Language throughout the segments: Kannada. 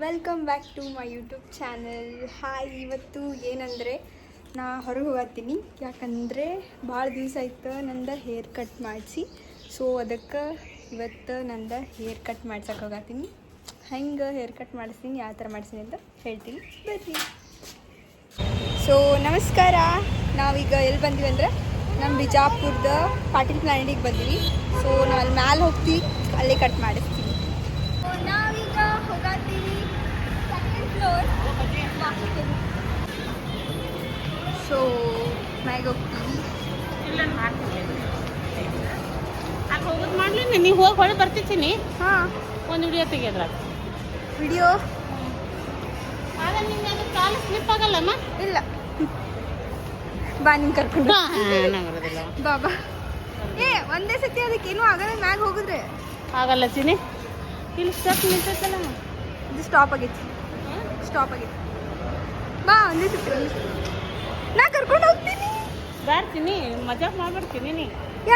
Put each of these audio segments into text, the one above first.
Welcome back to my YouTube channel. Hi, ಇವತ್ತು ಏನಂದರೆ ನಾ ಹೊರಗೆ ಹೋಗತ್ತೀನಿ. ಯಾಕಂದರೆ ಭಾಳ ದಿವಸ ಆಯ್ತು ನಂದು ಹೇರ್ ಕಟ್ ಮಾಡಿಸಿ. ಸೊ ಅದಕ್ಕೆ ಇವತ್ತು ನಂದು ಹೇರ್ ಕಟ್ ಮಾಡ್ಸಕ್ಕೆ ಹೋಗತ್ತೀನಿ. ಹೆಂಗೆ ಹೇರ್ ಕಟ್ ಮಾಡಿಸ್ತೀನಿ, ಯಾವ ಥರ ಮಾಡಿಸ್ತೀನಿ ಅಂತ ಹೇಳ್ತೀನಿ, ಬರ್ರಿ. ಸೊ ನಮಸ್ಕಾರ. ನಾವೀಗ ಎಲ್ಲಿ ಬಂದೀವಿ ಅಂದರೆ ನಮ್ಮ ಬಿಜಾಪುರದ ಪಾಟೀಲ್ ಪ್ಲಾನೆಟಿಗೆ ಬಂದೀವಿ. ಸೊ ನಾವು ಅಲ್ಲಿ ಮ್ಯಾಲೆ ಹೋಗ್ತೀವಿ, ಅಲ್ಲೇ ಕಟ್ ಮಾಡಿಸ್ತೀವಿ. ನಾವೀಗ ಹೋಗತ್ತೀವಿ ಸೆಕೆಂಡ್ ಫ್ಲೋರ್. ಸೊ ಮ್ಯಾಗ ಹೋಗ್ತೀವಿ. ಹೋಗೋದು ಮಾಡ್ಲಿ, ನೀವು ಹೋಗಿ ಹೊಳೆ ಬರ್ತಿದ್ದೀನಿ. ಹಾಂ, ಒಂದು ವಿಡಿಯೋ ತೆಗೆದ್ರ ವಿಡಿಯೋ ಆಗ ನಿಮ್ಗೆ ಅದು ಕಾಲು ಸ್ಲಿಪ್ ಆಗಲ್ಲಮ್ಮ. ಇಲ್ಲ, ಬಾ ನಿಂಗೆ ಕರ್ಕೊಂಡು ಬರೋದಿಲ್ಲ ಬಾಬಾ. ಒಂದೇ ಸತಿ ಅದಕ್ಕೇನು ಆಗಲ್ಲ. ಮ್ಯಾಗ ಹೋಗಿದ್ರೆ ಆಗಲ್ಲ ಚಿನಿ. ಇಲ್ಲಿ ಸ್ಟೆಪ್ ನಿಂತೈತಲ್ಲ, ಇದು ಸ್ಟಾಪ್ ಆಗೈತಿ. ಬಾ ಒಂದೇ ಸತಿ, ನಾ ಕರ್ಕೊಂಡು ಹೋಗ್ತೀನಿ. ಬ್ಯಾಡ್ತೀನಿ, ಮಜಾಕ್ ಮಾಡ್ಬಿಡ್ತೀನಿ ನೀ.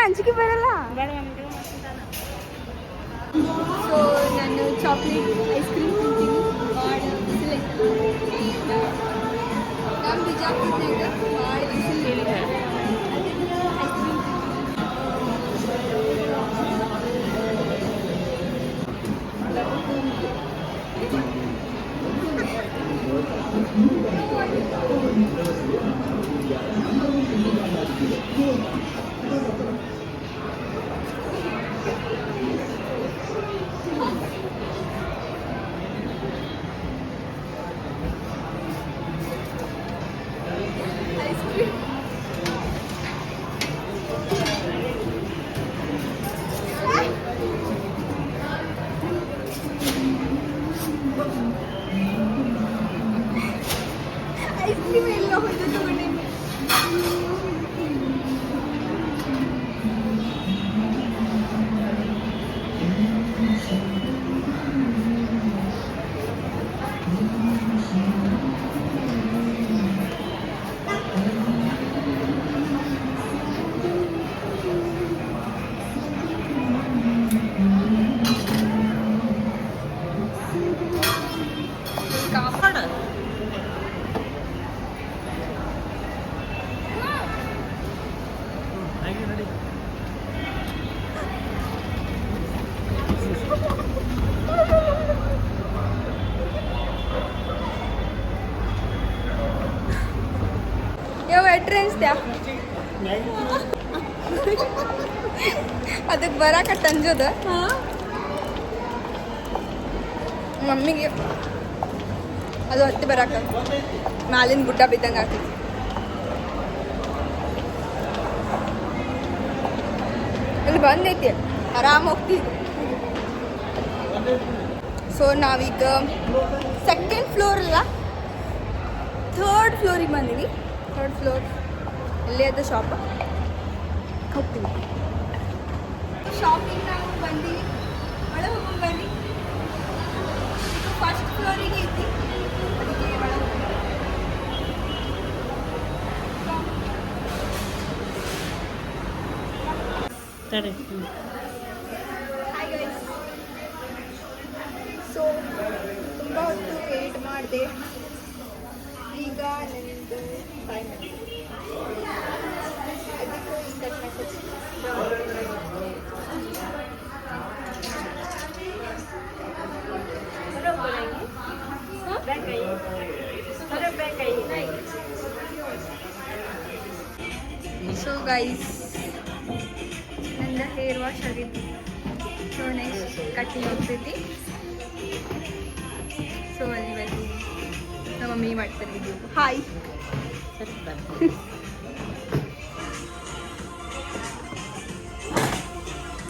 ಅಂಜಿಕೆ ಬರಲ್ಲ. ಬೇಡ ಸೊ ನಾನು ಚಾಕ್ಲೇಟ್ ಐಸ್ ಕ್ರೀಮ್ ತಿಂತೀನಿ. ಭಾಳ ಬಿಸಿಲೈತಿ. ನಮ್ಮ ಬಿಜಾಪುರನಾಗ ಭಾಳ ಬಿಸಿಲು. ಐಸ್ ಕ್ರೀಮ್ ಎಲ್ಲ ಹೋಯ್ತು ತಗೊಂಡೇನಿ. ಕಾಪಾಡ ಯಾವ ಎಂಟ್ರೆನ್ಸ್ ತ್ಯಾ ಅದಕ್ಕೆ ಬರಾಕ ತಂಜೋದ ಮಮ್ಮಿಗೆ ಅದು ಹತ್ತಿ ಬರಾಕ ಮ್ಯಾಲಿನ ಗುಡ್ಡ ಬಿದ್ದಂಗೆ ಆಗ್ತೈತಿ. ಇಲ್ಲಿ ಬಂದೈತಿ, ಆರಾಮ್ ಹೋಗ್ತೀವಿ. ಸೊ ನಾವೀಗ ಸೆಕೆಂಡ್ ಫ್ಲೋರ್ ಅಲ್ಲ, ಥರ್ಡ್ ಫ್ಲೋರಿಗೆ ಬಂದೀವಿ. ಥರ್ಡ್ ಫ್ಲೋರ್ ಇಲ್ಲೇ ಅದು ಶಾಪ್, ಹೋಗ್ತೀವಿ. ಶಾಪಿಂಗ್ ನಾವು ಬಂದೀವಿ. ಒಳಗೆ ಹೋಗಿ ಬನ್ನಿ. ಫಸ್ಟ್ ಫ್ಲೋರಿಗೆ ಐತಿ, ಅದಕ್ಕೆ ಒಳಗೆ ತಡಿ. Hi guys. ಸೊ ತುಂಬ ಹೊತ್ತು ವೇಟ್ ಮಾಡಿದೆ. ಈಗ ನನ್ನದು ಟೈಮ್ ಆಗಿದೆ. ಅದಕ್ಕೆ ಈ ಕಟ್ ಮೆಸೇಜ್ ಸೊ ಗೈಸ್, ನನ್ನ ಹೇರ್ ವಾಶ್ ಆಗೈತಿ. ಸೊ ನೆಕ್ಸ್ಟ್ ಕಟ್ಟಿಂಗ್ ಹೋಗ್ತೈತಿ. ಸೊ ಅಲ್ಲಿ ಬಂದು ನಮ್ಮ ಮಮ್ಮಿ ಮಾಡ್ತಾರೆ ವಿಡಿಯೋ. ಹಾಯ್.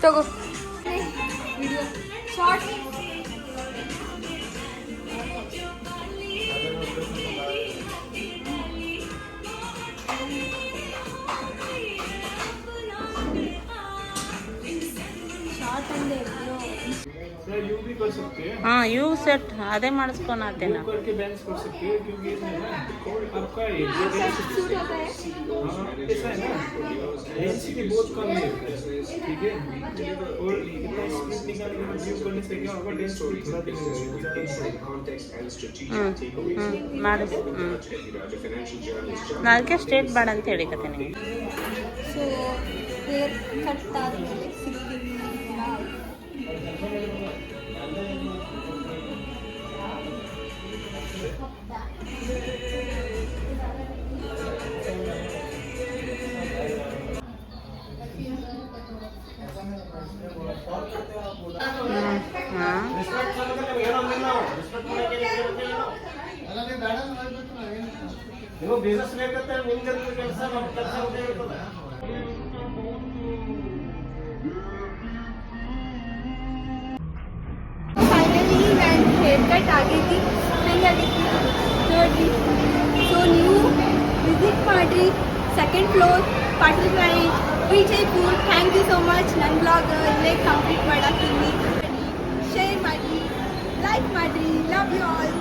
ತಗೋ ವಿಡಿಯೋ ಶಾರ್ಟ್. ಶಾರ್ಟ್ ಅಂದೆ. कर सकते हैं, हाँ यू सेट ಅದೇ ಮಾಡಿಸ್ಕೊಳತ್ತೆ वो करके बैंड्स कर सकते हैं, क्योंकि इसमें ना आपका एरिया सूट होता है ऐसा है ना, डेंसिटी बहुत कम है, ठीक है। और इतना स्प्लिट निकालने में व्यू करने से क्या होगा, डेंसिटी थोड़ा दिन ಮಾಡಿಸ್ ನಾನು ಅದಕ್ಕೆ ಸ್ಟ್ರೇಟ್ ಬೇಡ ಅಂತ ಹೇಳಿಕತ್ತೀನಿ. ಸೊ ಹೇರ್ ಕಟ್ ಆದಮೇಲೆ ಸಿಗ್ತೀನಿ. ಹಾಂ ನೀವು ಬಿಸ್ನೆಸ್ ಬೇಕಂತ ನಿಮ್ಗೆ ಕೆಲಸ ಇರ್ತದೆ. ಫೈನಲಿ ನನ್ನ ಹೇರ್ ಕಟ್ ಆಗೈತಿ, ಹೆಂಗಾಗೈತಿ ನೋಡ್ರಿ. ಸೊ ನೀವು ವಿಸಿಟ್ ಮಾಡಿರಿ, second floor, Patil garage, Vijayapur. Thank you so much. ನನ್ನ ಬ್ಲಾಗ್ ಇಲ್ಲೇ ಕಂಪ್ಲೀಟ್ ಮಾಡಾಕಿನಿ. ಶೇರ್ ಮಾಡಿರಿ, ಲೈಕ್ ಮಾಡಿರಿ. Love you all.